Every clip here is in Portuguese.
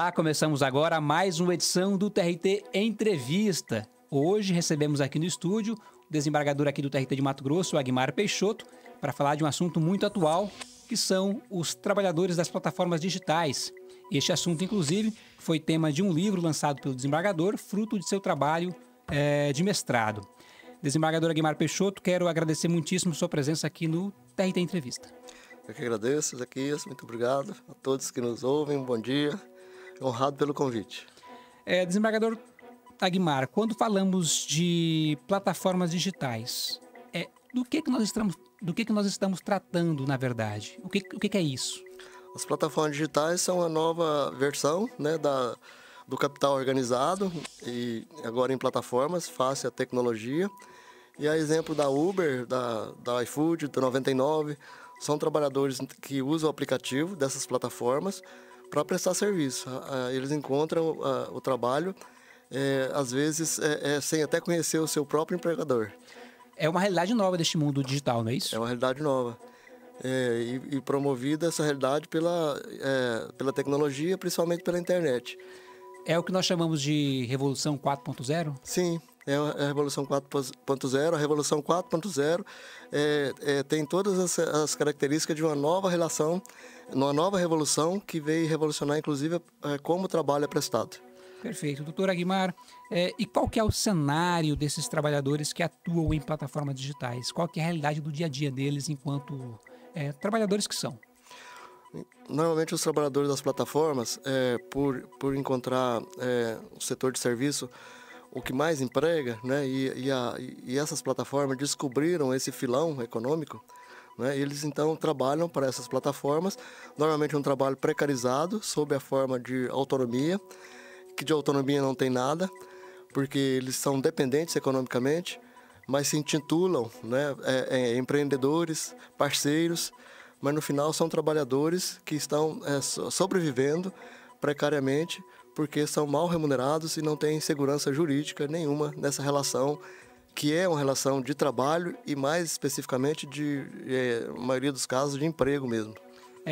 Olá, começamos agora mais uma edição do TRT Entrevista. Hoje recebemos aqui no estúdio o desembargador aqui do TRT de Mato Grosso, o Agmar Peixoto, para falar de um assunto muito atual, que são os trabalhadores das plataformas digitais. Este assunto, inclusive, foi tema de um livro lançado pelo desembargador, fruto de seu trabalho de mestrado. Desembargador Agmar Peixoto, quero agradecer muitíssimo sua presença aqui no TRT Entrevista. Eu que agradeço, Zequias, muito obrigado a todos que nos ouvem, um bom dia, honrado pelo convite. Desembargador Agmar, quando falamos de plataformas digitais, do que nós estamos tratando, na verdade? O que é isso? As plataformas digitais são a nova versão, né, do capital organizado e agora em plataformas, face à tecnologia. E a exemplo da Uber, da iFood, do 99, são trabalhadores que usam o aplicativo dessas plataformas para prestar serviço. Eles encontram o trabalho, às vezes, sem até conhecer o seu próprio empregador. É uma realidade nova deste mundo digital, não é isso? É uma realidade nova. E promovida essa realidade pela tecnologia, principalmente pela internet. É o que nós chamamos de Revolução 4.0? Sim, é a Revolução 4.0. A Revolução 4.0 tem todas as características de uma nova relação, uma nova revolução que veio revolucionar, inclusive, como o trabalho é prestado. Perfeito. Doutor Agmar, e qual que é o cenário desses trabalhadores que atuam em plataformas digitais? Qual que é a realidade do dia a dia deles enquanto trabalhadores que são? Normalmente os trabalhadores das plataformas, por encontrar o setor de serviço o que mais emprega, né, e essas plataformas descobriram esse filão econômico, né, eles então trabalham para essas plataformas, normalmente um trabalho precarizado, sob a forma de autonomia, que de autonomia não tem nada, porque eles são dependentes economicamente, mas se intitulam, né, empreendedores, parceiros, mas no final são trabalhadores que estão sobrevivendo precariamente porque são mal remunerados e não têm segurança jurídica nenhuma nessa relação, que é uma relação de trabalho e mais especificamente na maioria dos casos, de emprego mesmo.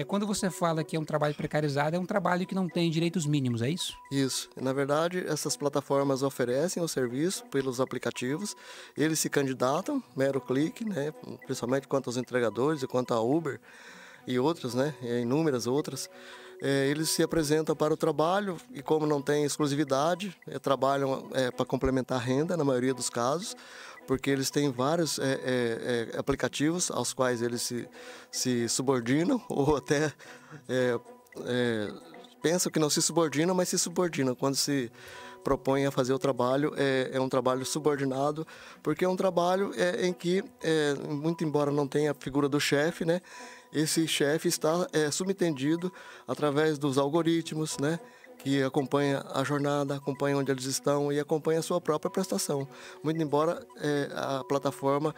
Quando você fala que é um trabalho precarizado, é um trabalho que não tem direitos mínimos, é isso? Isso. Na verdade, essas plataformas oferecem o serviço pelos aplicativos, eles se candidatam, mero clique, né, principalmente quanto aos entregadores e quanto à Uber e outras, né, inúmeras outras. Eles se apresentam para o trabalho e, como não tem exclusividade, trabalham para complementar a renda, na maioria dos casos, porque eles têm vários aplicativos aos quais eles se subordinam ou até pensam que não se subordinam, mas se subordinam quando se propõem a fazer o trabalho. É um trabalho subordinado, porque é um trabalho em que, muito embora não tenha a figura do chefe, né, esse chefe está subtendido através dos algoritmos, né, que acompanha a jornada, acompanha onde eles estão e acompanha a sua própria prestação. Muito embora a plataforma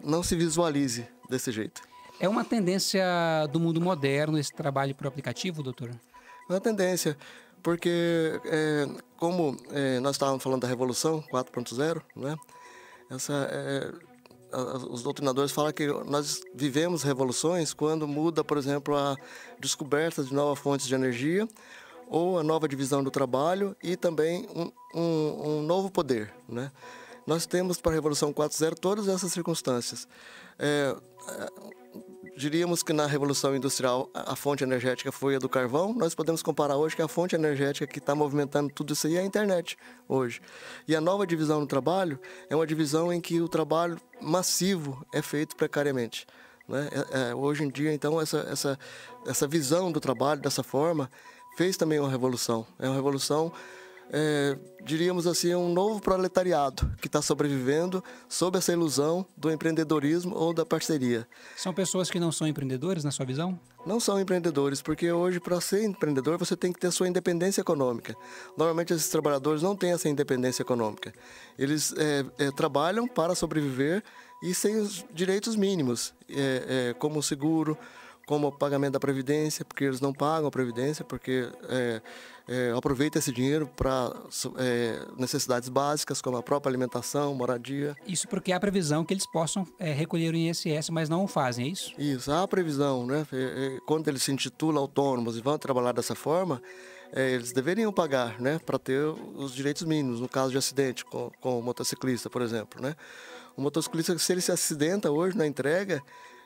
não se visualize desse jeito. É uma tendência do mundo moderno esse trabalho por aplicativo, doutor? É uma tendência, porque como nós estávamos falando da Revolução 4.0, né, os doutrinadores falam que nós vivemos revoluções quando muda, por exemplo, a descoberta de novas fontes de energia ou a nova divisão do trabalho e também um novo poder, né? Nós temos para a Revolução 4.0 todas essas circunstâncias. Diríamos que na Revolução Industrial a fonte energética foi a do carvão. Nós podemos comparar hoje que a fonte energética que está movimentando tudo isso aí é a internet hoje. E a nova divisão do trabalho é uma divisão em que o trabalho massivo é feito precariamente, né? Hoje em dia, então, essa visão do trabalho dessa forma fez também uma revolução. É uma revolução, diríamos assim, um novo proletariado que está sobrevivendo sob essa ilusão do empreendedorismo ou da parceria. São pessoas que não são empreendedores, na sua visão? Não são empreendedores, porque hoje, para ser empreendedor, você tem que ter sua independência econômica. Normalmente, esses trabalhadores não têm essa independência econômica. Eles trabalham para sobreviver e sem os direitos mínimos, como o seguro, como o pagamento da Previdência, porque eles não pagam a Previdência, porque aproveita esse dinheiro para necessidades básicas, como a própria alimentação, moradia. Isso porque há previsão que eles possam recolher o INSS, mas não o fazem, é isso? Isso, há previsão, né? Quando eles se intitulam autônomos e vão trabalhar dessa forma, eles deveriam pagar, né, para ter os direitos mínimos, no caso de acidente com o motociclista, por exemplo, né? O motociclista, se ele se acidenta hoje na entrega,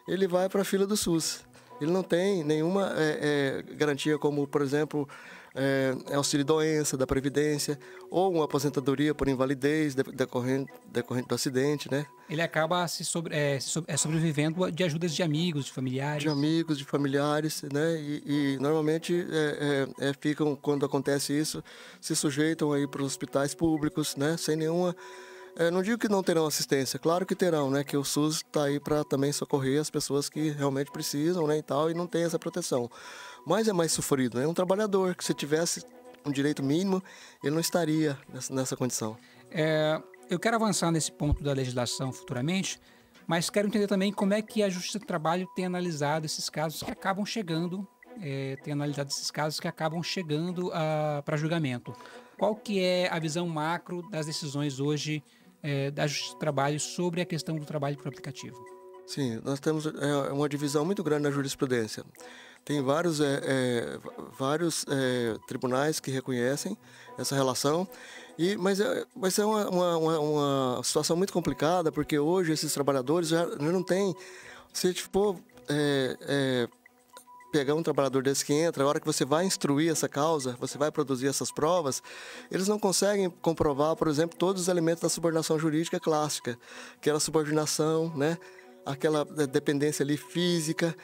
ele vai para a fila do SUS. Ele não tem nenhuma garantia como, por exemplo, auxílio-doença da Previdência ou uma aposentadoria por invalidez decorrente do acidente, né? Ele acaba sobrevivendo de ajudas de amigos, de familiares. De amigos, de familiares, né? E normalmente ficam, quando acontece isso, se sujeitam aí para os hospitais públicos, né? Sem nenhuma... não digo que não terão assistência, claro que terão, né? Que o SUS está aí para também socorrer as pessoas que realmente precisam, né? E tal, e não tem essa proteção. Mas é mais sofrido, né? Um trabalhador que, se tivesse um direito mínimo, ele não estaria nessa condição. Eu quero avançar nesse ponto da legislação futuramente, mas quero entender também como é que a Justiça do Trabalho tem analisado esses casos que acabam chegando, para julgamento. Qual que é a visão macro das decisões hoje da Justiça do Trabalho sobre a questão do trabalho por aplicativo? Sim, nós temos uma divisão muito grande na jurisprudência. Tem vários tribunais que reconhecem essa relação, mas é uma situação muito complicada, porque hoje esses trabalhadores já não têm... Se a gente for pegar um trabalhador desse que entra, a hora que você vai instruir essa causa, você vai produzir essas provas, eles não conseguem comprovar, por exemplo, todos os elementos da subordinação jurídica clássica, que era a subordinação, né? Aquela dependência ali física,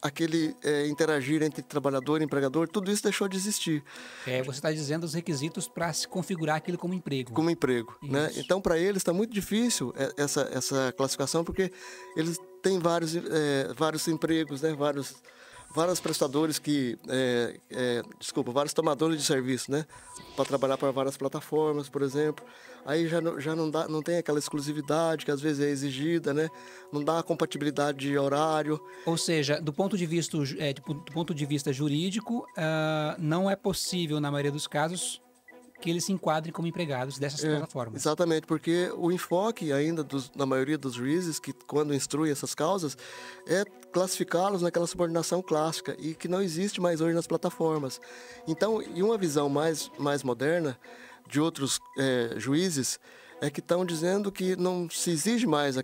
aquele interagir entre trabalhador e empregador, tudo isso deixou de existir. Você está dizendo os requisitos para se configurar aquilo como emprego. Como emprego, né? Então, para eles está muito difícil essa classificação, porque eles têm vários empregos, né? Vários prestadores vários tomadores de serviço, né? Para trabalhar para várias plataformas, por exemplo. Aí já não tem aquela exclusividade que às vezes é exigida, né? Não dá a compatibilidade de horário. Ou seja, do ponto de vista jurídico, não é possível, na maioria dos casos, que eles se enquadrem como empregados dessas plataformas. Exatamente, porque o enfoque ainda na maioria dos juízes, que quando instruem essas causas, é classificá-los naquela subordinação clássica e que não existe mais hoje nas plataformas. Então, e uma visão mais moderna de outros juízes é que estão dizendo que não se exige mais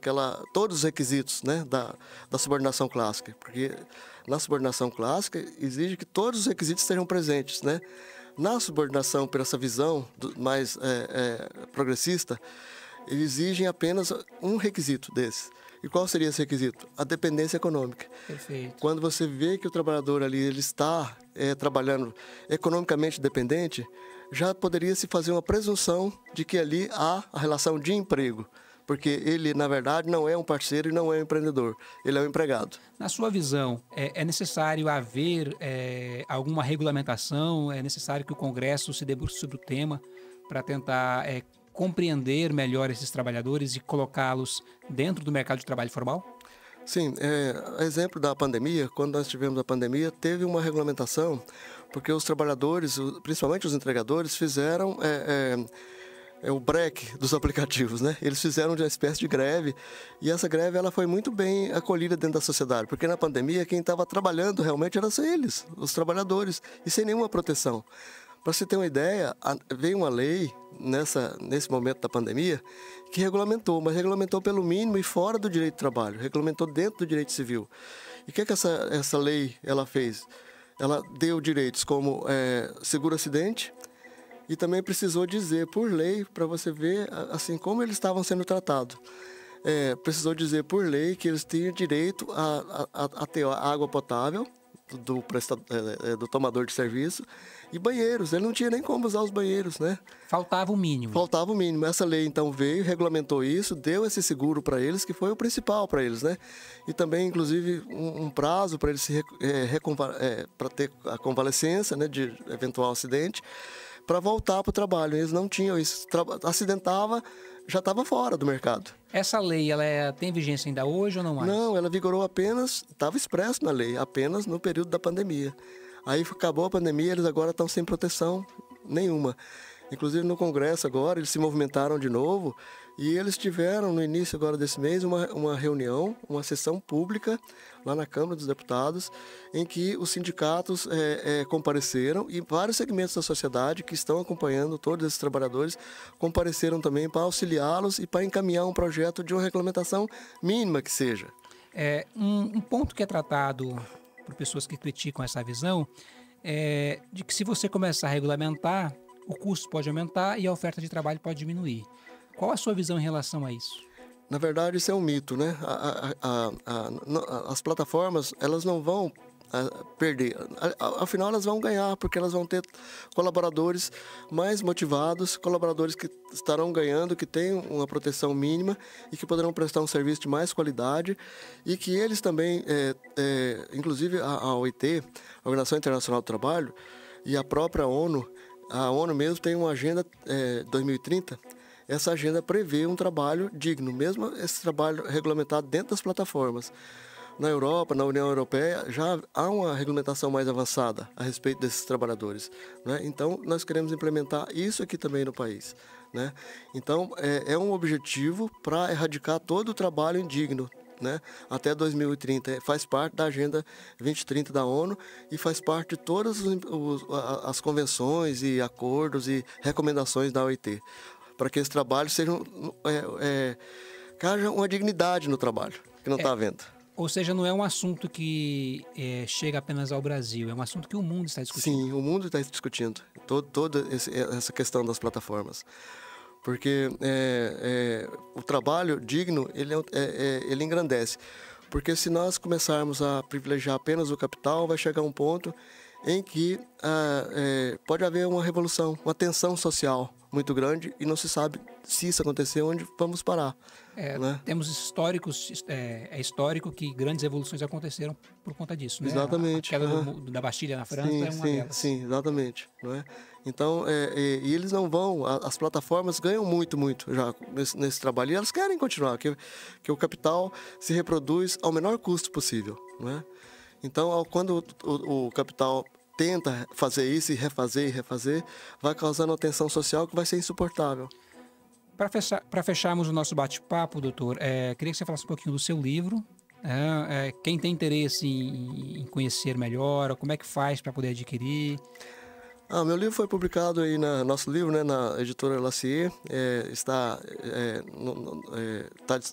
todos os requisitos, né, da subordinação clássica, porque na subordinação clássica exige que todos os requisitos estejam presentes, né? Na subordinação, por essa visão mais progressista, eles exigem apenas um requisito desses. E qual seria esse requisito? A dependência econômica. Perfeito. Quando você vê que o trabalhador ali ele está trabalhando economicamente dependente, já poderia se fazer uma presunção de que ali há a relação de emprego. Porque ele, na verdade, não é um parceiro e não é um empreendedor, ele é um empregado. Na sua visão, é necessário haver alguma regulamentação? É necessário que o Congresso se debruce sobre o tema para tentar compreender melhor esses trabalhadores e colocá-los dentro do mercado de trabalho formal? Sim, exemplo da pandemia, quando nós tivemos a pandemia, teve uma regulamentação, porque os trabalhadores, principalmente os entregadores, fizeram... o break dos aplicativos, né? Eles fizeram uma espécie de greve e essa greve ela foi muito bem acolhida dentro da sociedade, porque na pandemia quem estava trabalhando realmente eram eles, os trabalhadores, e sem nenhuma proteção. Para você ter uma ideia, veio uma lei nesse momento da pandemia que regulamentou, mas regulamentou pelo mínimo e fora do direito do trabalho, regulamentou dentro do direito civil. E o que essa lei ela fez? Ela deu direitos como seguro-acidente, e também precisou dizer, por lei, para você ver assim como eles estavam sendo tratados. Precisou dizer por lei que eles tinham direito a ter água potável do tomador de serviço e banheiros. Ele não tinha nem como usar os banheiros, né? Faltava o mínimo. Faltava o mínimo. Essa lei, então, veio, regulamentou isso, deu esse seguro para eles, que foi o principal para eles, né? E também, inclusive, um prazo para eles para ter a convalescência, né, de eventual acidente, para voltar para o trabalho. Eles não tinham isso. Acidentava, já estava fora do mercado. Essa lei, ela tem vigência ainda hoje ou não mais? Não, ela vigorou apenas, estava expresso na lei, apenas no período da pandemia. Aí acabou a pandemia, eles agora estão sem proteção nenhuma. Inclusive no Congresso agora, eles se movimentaram de novo e eles tiveram no início agora desse mês uma reunião, uma sessão pública lá na Câmara dos Deputados, em que os sindicatos compareceram e vários segmentos da sociedade que estão acompanhando todos esses trabalhadores compareceram também para auxiliá-los e para encaminhar um projeto de uma regulamentação mínima que seja. Um ponto que é tratado por pessoas que criticam essa visão é de que se você começar a regulamentar, o custo pode aumentar e a oferta de trabalho pode diminuir. Qual a sua visão em relação a isso? Na verdade, isso é um mito, né? As plataformas, elas não vão perder. Afinal, elas vão ganhar, porque elas vão ter colaboradores mais motivados, colaboradores que estarão ganhando, que têm uma proteção mínima e que poderão prestar um serviço de mais qualidade e que eles também, inclusive a OIT, a Organização Internacional do Trabalho, e a própria ONU, a ONU mesmo tem uma agenda 2030. Essa agenda prevê um trabalho digno, mesmo esse trabalho regulamentado dentro das plataformas. Na Europa, na União Europeia, já há uma regulamentação mais avançada a respeito desses trabalhadores, né? Então, nós queremos implementar isso aqui também no país, né? Então, é um objetivo para erradicar todo o trabalho indigno, né? Até 2030. Faz parte da Agenda 2030 da ONU e faz parte de todas as convenções e acordos e recomendações da OIT, para que esse trabalho seja que haja uma dignidade no trabalho, que não está havendo. Ou seja, não é um assunto que chega apenas ao Brasil, é um assunto que o mundo está discutindo. Sim, o mundo está discutindo toda essa questão das plataformas. Porque o trabalho digno, ele engrandece. Porque se nós começarmos a privilegiar apenas o capital, vai chegar um ponto em que pode haver uma revolução, uma tensão social muito grande e não se sabe, se isso acontecer, onde vamos parar. Né? Temos históricos, é histórico que grandes revoluções aconteceram por conta disso, né? Exatamente. A queda da Bastilha na França é uma delas. Sim, exatamente. Não é? Então, e eles não vão, as plataformas ganham muito já nesse trabalho e elas querem continuar, que o capital se reproduz ao menor custo possível. Não é? Então, quando o capital tenta fazer isso e refazer, vai causando uma tensão social que vai ser insuportável. Para fecharmos o nosso bate-papo, doutor, queria que você falasse um pouquinho do seu livro. Quem tem interesse em conhecer melhor, como é que faz para poder adquirir? Meu livro foi publicado aí nosso livro, né, na editora Lacier, está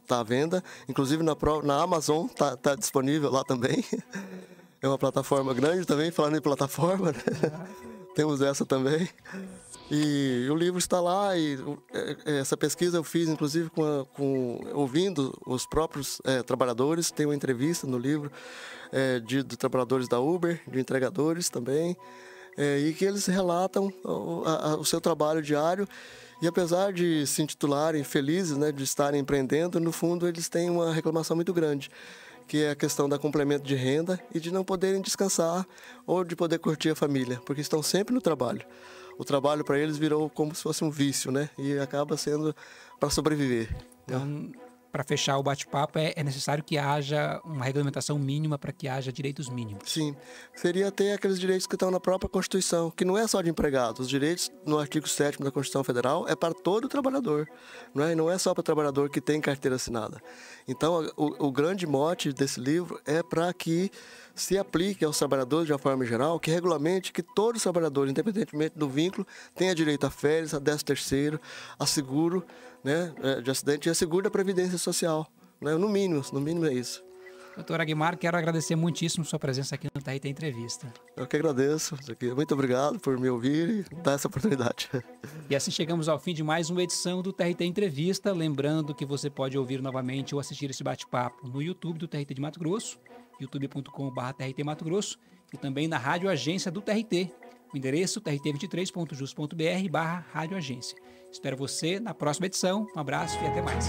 à venda, inclusive na Amazon está disponível lá também. É uma plataforma grande também, falando em plataforma, né? Temos essa também. E o livro está lá e essa pesquisa eu fiz, inclusive, ouvindo os próprios trabalhadores. Tem uma entrevista no livro de trabalhadores da Uber, de entregadores também, e que eles relatam o seu trabalho diário. E apesar de se intitularem felizes, né, de estarem empreendendo, no fundo eles têm uma reclamação muito grande, que é a questão da complemento de renda e de não poderem descansar ou de poder curtir a família, porque estão sempre no trabalho. O trabalho para eles virou como se fosse um vício, né? E acaba sendo para sobreviver. Então, para fechar o bate-papo, é necessário que haja uma regulamentação mínima para que haja direitos mínimos. Sim, seria ter aqueles direitos que estão na própria Constituição, que não é só de empregado. Os direitos no artigo 7º da Constituição Federal é para todo trabalhador, não é? E não é só para o trabalhador que tem carteira assinada. Então, o grande mote desse livro é para que se aplique aos trabalhadores de uma forma geral, que regulamente que todos os trabalhadores, independentemente do vínculo, tenham direito a férias, a 13º, a seguro, né, de acidente e a seguro da Previdência Social. Né? No mínimo é isso. Doutor Aguimar, quero agradecer muitíssimo sua presença aqui no TRT Entrevista. Eu que agradeço. Muito obrigado por me ouvir e dar essa oportunidade. E assim chegamos ao fim de mais uma edição do TRT Entrevista. Lembrando que você pode ouvir novamente ou assistir esse bate-papo no YouTube do TRT de Mato Grosso, youtube.com/TRT Mato Grosso, e também na Rádio Agência do TRT. O endereço trt23.jus.br/radioagência. Espero você na próxima edição. Um abraço e até mais.